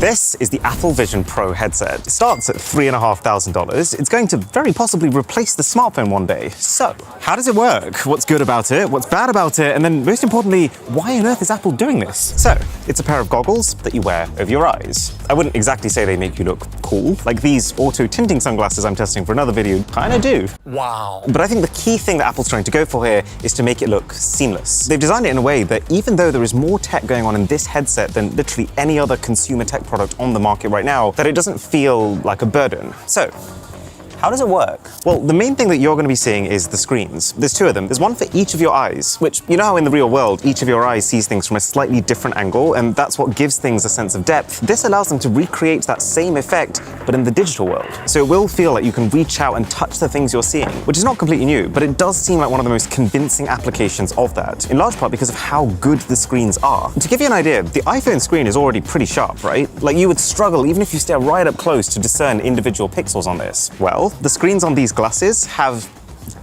This is the Apple Vision Pro headset. It starts at $3,500. It's going to very possibly replace the smartphone one day. So, how does it work? What's good about it? What's bad about it? And then, most importantly, why on earth is Apple doing this? So, it's a pair of goggles that you wear over your eyes. I wouldn't exactly say they make you look cool. Like these auto-tinting sunglasses I'm testing for another video kinda do. Wow. But I think the key thing that Apple's trying to go for here is to make it look seamless. They've designed it in a way that even though there is more tech going on in this headset than literally any other consumer tech product on the market right now, that it doesn't feel like a burden. So, how does it work? Well, the main thing that you're going to be seeing is the screens. There's two of them. There's one for each of your eyes, which, you know how in the real world, each of your eyes sees things from a slightly different angle, and that's what gives things a sense of depth. This allows them to recreate that same effect, but in the digital world. So it will feel like you can reach out and touch the things you're seeing, which is not completely new, but it does seem like one of the most convincing applications of that, in large part because of how good the screens are. To give you an idea, the iPhone screen is already pretty sharp, right? Like you would struggle, even if you stare right up close, to discern individual pixels on this. Well, the screens on these glasses have,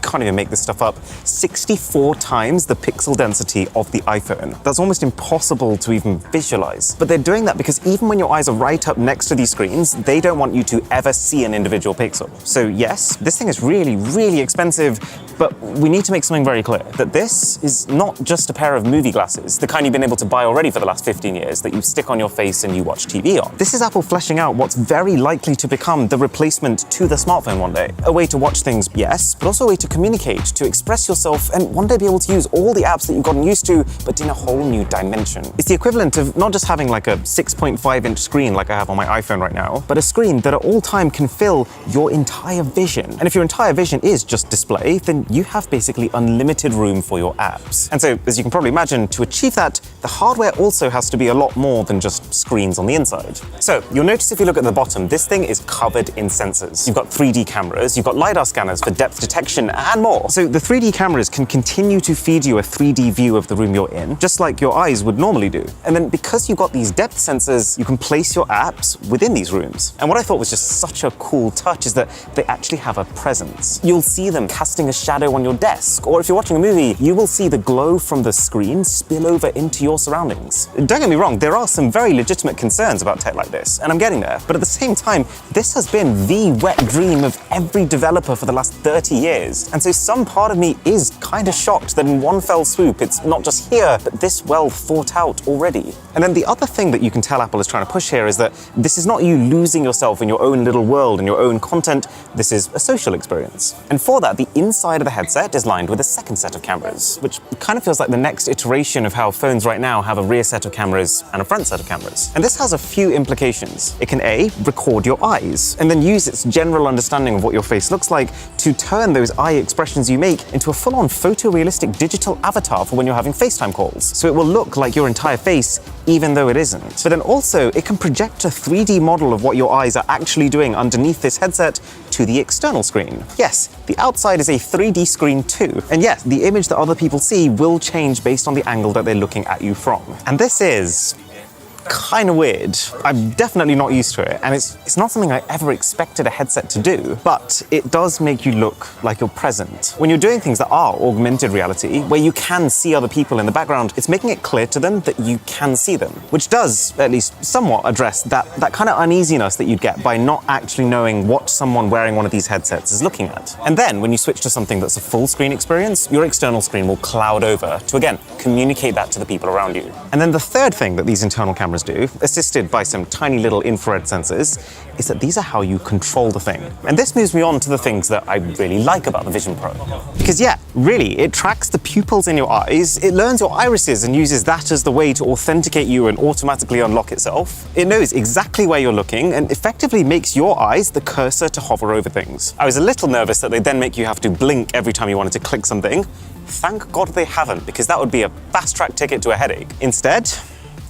can't even make this stuff up, 64 times the pixel density of the iPhone. That's almost impossible to even visualize. But they're doing that because even when your eyes are right up next to these screens, they don't want you to ever see an individual pixel. So yes, this thing is really, really expensive, but we need to make something very clear, that this is not just a pair of movie glasses, the kind you've been able to buy already for the last 15 years that you stick on your face and you watch TV on. This is Apple fleshing out what's very likely to become the replacement to the smartphone one day. A way to watch things, yes, but also a way to communicate, to express yourself, and one day be able to use all the apps that you've gotten used to, but in a whole new dimension. It's the equivalent of not just having like a 6.5-inch screen like I have on my iPhone right now, but a screen that at all time can fill your entire vision. And if your entire vision is just display, then you have basically unlimited room for your apps. And so, as you can probably imagine, to achieve that, the hardware also has to be a lot more than just screens on the inside. So, you'll notice if you look at the bottom, this thing is covered in sensors. You've got 3D cameras, you've got LiDAR scanners for depth detection, and more. So the 3D cameras can continue to feed you a 3D view of the room you're in, just like your eyes would normally do. And then because you've got these depth sensors, you can place your apps within these rooms. And what I thought was just such a cool touch is that they actually have a presence. You'll see them casting a shadow on your desk, or if you're watching a movie, you will see the glow from the screen spill over into your surroundings. Don't get me wrong, there are some very legitimate concerns about tech like this, and I'm getting there. But at the same time, this has been the wet dream of every developer for the last 30 years. And so some part of me is kind of shocked that in one fell swoop, it's not just here, but this well thought out already. And then the other thing that you can tell Apple is trying to push here is that this is not you losing yourself in your own little world and your own content. This is a social experience. And for that, the inside of the headset is lined with a second set of cameras, which kind of feels like the next iteration of how phones right now have a rear set of cameras and a front set of cameras. And this has a few implications. It can A, record your eyes, and then use its general understanding of what your face looks like to turn those eye expressions you make into a full-on photorealistic digital avatar for when you're having FaceTime calls. So it will look like your entire face, even though it isn't. But then also, it can project a 3D model of what your eyes are actually doing underneath this headset to the external screen. Yes, the outside is a 3D screen too. And yes, the image that other people see will change based on the angle that they're looking at you from. And this is kind of weird. I'm definitely not used to it, and it's not something I ever expected a headset to do, but it does make you look like you're present. When you're doing things that are augmented reality, where you can see other people in the background, it's making it clear to them that you can see them, which does at least somewhat address that kind of uneasiness that you'd get by not actually knowing what someone wearing one of these headsets is looking at. And then when you switch to something that's a full screen experience, your external screen will cloud over to, again, communicate that to the people around you. And then the third thing that these internal cameras do, assisted by some tiny little infrared sensors, is that these are how you control the thing. And this moves me on to the things that I really like about the Vision Pro. Because yeah, really, it tracks the pupils in your eyes, it learns your irises and uses that as the way to authenticate you and automatically unlock itself. It knows exactly where you're looking and effectively makes your eyes the cursor to hover over things. I was a little nervous that they'd then make you have to blink every time you wanted to click something. Thank God they haven't, because that would be a fast-track ticket to a headache. Instead,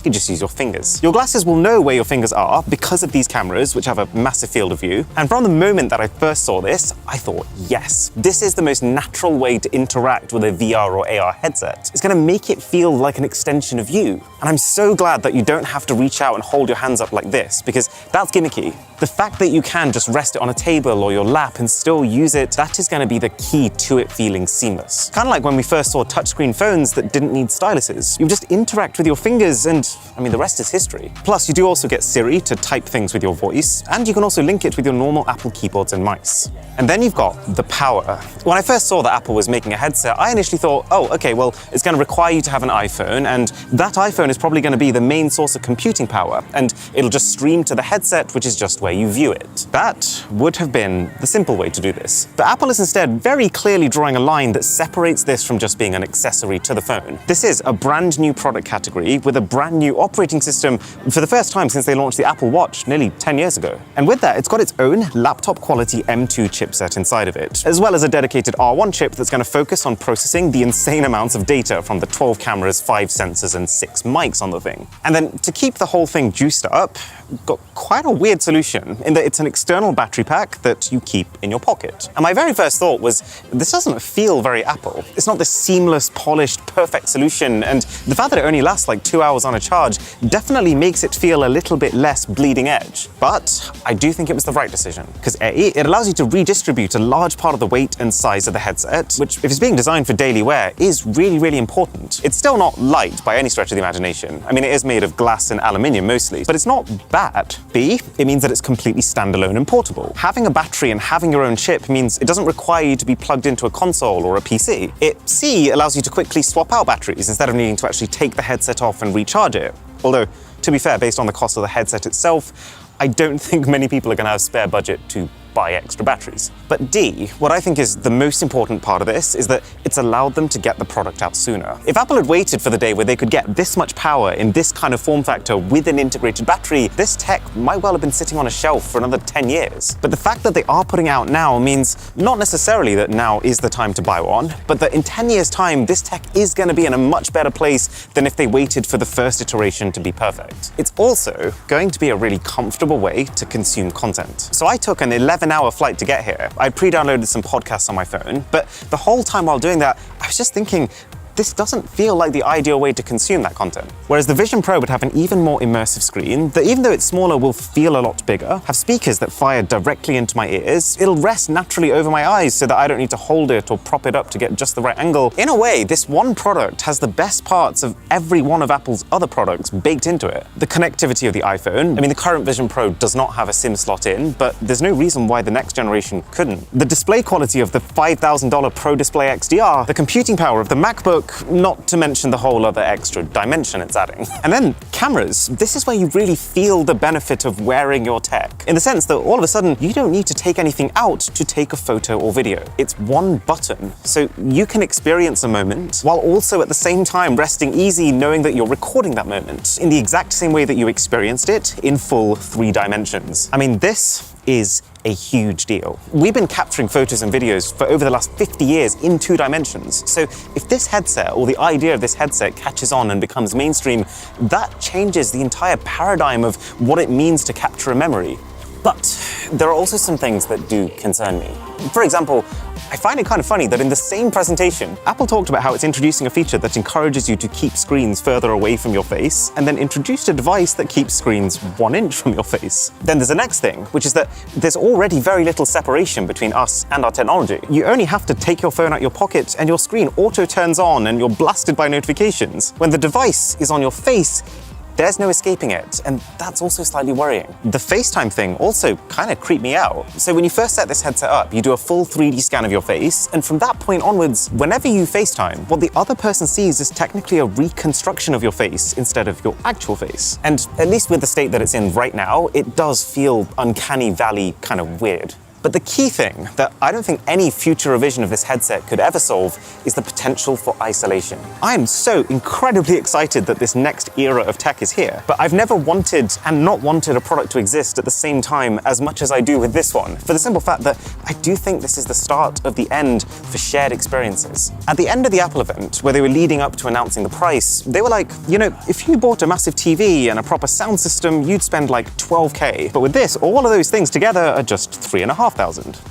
you just use your fingers. Your glasses will know where your fingers are because of these cameras, which have a massive field of view. And from the moment that I first saw this, I thought, yes, this is the most natural way to interact with a VR or AR headset. It's gonna make it feel like an extension of you. And I'm so glad that you don't have to reach out and hold your hands up like this, because that's gimmicky. The fact that you can just rest it on a table or your lap and still use it, that is gonna be the key to it feeling seamless. Kind of like when we first saw touchscreen phones that didn't need styluses. You just interact with your fingers and I mean, the rest is history. Plus, you do also get Siri to type things with your voice, and you can also link it with your normal Apple keyboards and mice. And then you've got the power. When I first saw that Apple was making a headset, I initially thought, oh, okay, well, it's going to require you to have an iPhone, and that iPhone is probably going to be the main source of computing power, and it'll just stream to the headset, which is just where you view it. That would have been the simple way to do this. But Apple is instead very clearly drawing a line that separates this from just being an accessory to the phone. This is a brand new product category with a brand new operating system for the first time since they launched the Apple Watch nearly 10 years ago. And with that, it's got its own laptop-quality M2 chipset inside of it, as well as a dedicated R1 chip that's going to focus on processing the insane amounts of data from the 12 cameras, 5 sensors, and 6 mics on the thing. And then to keep the whole thing juiced up, got quite a weird solution in that it's an external battery pack that you keep in your pocket. And my very first thought was, this doesn't feel very Apple. It's not this seamless, polished, perfect solution, and the fact that it only lasts like 2 hours on a charge definitely makes it feel a little bit less bleeding edge. But I do think it was the right decision, because A, it allows you to redistribute a large part of the weight and size of the headset, which, if it's being designed for daily wear, is really, really important. It's still not light by any stretch of the imagination. I mean, it is made of glass and aluminium mostly, but it's not bad. B, it means that it's completely standalone and portable. Having a battery and having your own chip means it doesn't require you to be plugged into a console or a PC. C allows you to quickly swap out batteries instead of needing to actually take the headset off and recharge it. Although, to be fair, based on the cost of the headset itself, I don't think many people are going to have spare budget to buy extra batteries. But D, what I think is the most important part of this is that it's allowed them to get the product out sooner. If Apple had waited for the day where they could get this much power in this kind of form factor with an integrated battery, this tech might well have been sitting on a shelf for another 10 years. But the fact that they are putting it out now means not necessarily that now is the time to buy one, but that in 10 years' time, this tech is going to be in a much better place than if they waited for the first iteration to be perfect. It's also going to be a really comfortable way to consume content. So I took an 11-hour flight to get here. I pre-downloaded some podcasts on my phone, but the whole time while doing that, I was just thinking, this doesn't feel like the ideal way to consume that content. Whereas the Vision Pro would have an even more immersive screen that, even though it's smaller, will feel a lot bigger, have speakers that fire directly into my ears, it'll rest naturally over my eyes so that I don't need to hold it or prop it up to get just the right angle. In a way, this one product has the best parts of every one of Apple's other products baked into it. The connectivity of the iPhone. I mean, the current Vision Pro does not have a SIM slot in, but there's no reason why the next generation couldn't. The display quality of the $5,000 Pro Display XDR, the computing power of the MacBook, not to mention the whole other extra dimension it's adding. And then cameras. This is where you really feel the benefit of wearing your tech, in the sense that all of a sudden you don't need to take anything out to take a photo or video. It's one button, so you can experience a moment while also at the same time resting easy knowing that you're recording that moment in the exact same way that you experienced it in full 3 dimensions. I mean, this is a huge deal. We've been capturing photos and videos for over the last 50 years in 2 dimensions. So if this headset, or the idea of this headset, catches on and becomes mainstream, that changes the entire paradigm of what it means to capture a memory. But there are also some things that do concern me. For example, I find it kind of funny that in the same presentation, Apple talked about how it's introducing a feature that encourages you to keep screens further away from your face, and then introduced a device that keeps screens 1 inch from your face. Then there's the next thing, which is that there's already very little separation between us and our technology. You only have to take your phone out your pocket and your screen auto turns on and you're blasted by notifications. When the device is on your face, there's no escaping it, and that's also slightly worrying. The FaceTime thing also kind of creeped me out. So when you first set this headset up, you do a full 3D scan of your face, and from that point onwards, whenever you FaceTime, what the other person sees is technically a reconstruction of your face instead of your actual face. And at least with the state that it's in right now, it does feel uncanny valley kind of weird. But the key thing that I don't think any future revision of this headset could ever solve is the potential for isolation. I am so incredibly excited that this next era of tech is here, but I've never wanted and not wanted a product to exist at the same time as much as I do with this one, for the simple fact that I do think this is the start of the end for shared experiences. At the end of the Apple event, where they were leading up to announcing the price, they were like, you know, if you bought a massive TV and a proper sound system, you'd spend like $12K. But with this, all of those things together are just $3,500.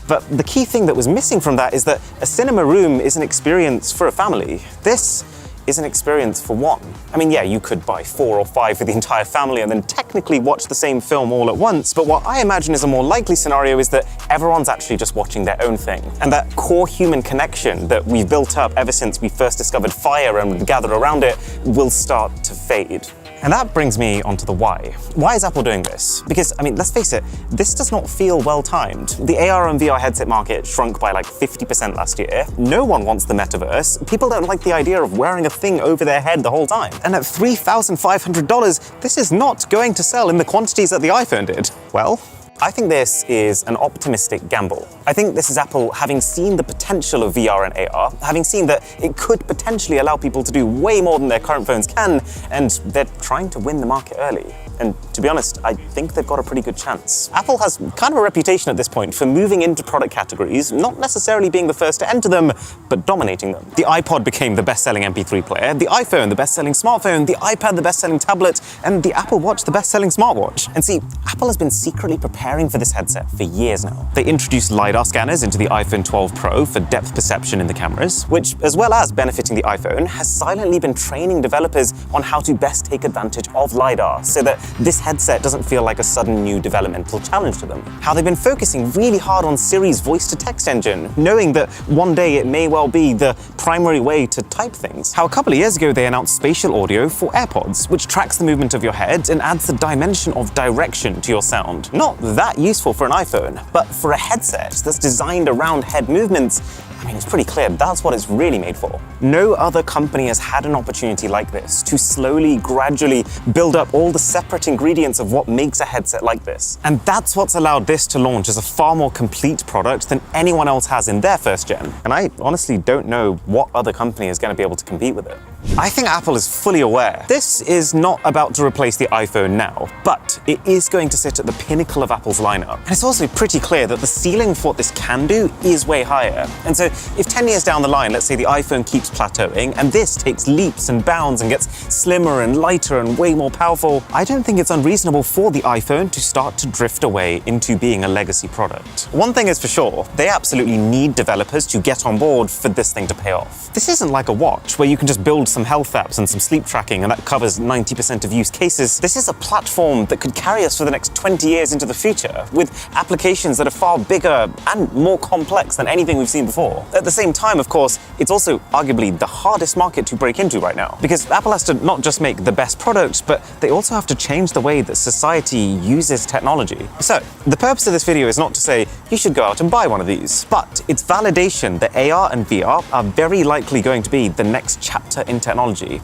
But the key thing that was missing from that is that a cinema room is an experience for a family. This is an experience for one. I mean, yeah, you could buy 4 or 5 for the entire family and then technically watch the same film all at once, but what I imagine is a more likely scenario is that everyone's actually just watching their own thing. And that core human connection that we've built up ever since we first discovered fire and gathered around it will start to fade. And that brings me onto the why. Why is Apple doing this? Because, I mean, let's face it, this does not feel well-timed. The AR and VR headset market shrunk by like 50% last year. No one wants the metaverse. People don't like the idea of wearing a thing over their head the whole time. And at $3,500, this is not going to sell in the quantities that the iPhone did. Well, I think this is an optimistic gamble. I think this is Apple having seen the potential of VR and AR, having seen that it could potentially allow people to do way more than their current phones can, and they're trying to win the market early. And to be honest, I think they've got a pretty good chance. Apple has kind of a reputation at this point for moving into product categories, not necessarily being the first to enter them, but dominating them. The iPod became the best-selling MP3 player, the iPhone the best-selling smartphone, the iPad the best-selling tablet, and the Apple Watch the best-selling smartwatch. And see, Apple has been secretly preparing for this headset for years now. They introduced LiDAR scanners into the iPhone 12 Pro for depth perception in the cameras, which, as well as benefiting the iPhone, has silently been training developers on how to best take advantage of LiDAR so that this headset doesn't feel like a sudden new developmental challenge to them. How they've been focusing really hard on Siri's voice-to-text engine, knowing that one day it may well be the primary way to type things. How a couple of years ago they announced spatial audio for AirPods, which tracks the movement of your head and adds the dimension of direction to your sound. Not that useful for an iPhone, but for a headset that's designed around head movements, I mean, it's pretty clear that's what it's really made for. No other company has had an opportunity like this to slowly, gradually build up all the separate ingredients of what makes a headset like this. And that's what's allowed this to launch as a far more complete product than anyone else has in their first gen. And I honestly don't know what other company is going to be able to compete with it. I think Apple is fully aware. This is not about to replace the iPhone now, but it is going to sit at the pinnacle of Apple's lineup. And it's also pretty clear that the ceiling for what this can do is way higher. And so if 10 years down the line, let's say the iPhone keeps plateauing and this takes leaps and bounds and gets slimmer and lighter and way more powerful, I don't think it's unreasonable for the iPhone to start to drift away into being a legacy product. One thing is for sure, they absolutely need developers to get on board for this thing to pay off. This isn't like a watch where you can just build some health apps and some sleep tracking and that covers 90% of use cases. This is a platform that could carry us for the next 20 years into the future, with applications that are far bigger and more complex than anything we've seen before. At the same time, of course, it's also arguably the hardest market to break into right now, because Apple has to not just make the best products, but they also have to change the way that society uses technology. So, the purpose of this video is not to say you should go out and buy one of these, but it's validation that AR and VR are very likely going to be the next chapter in technology.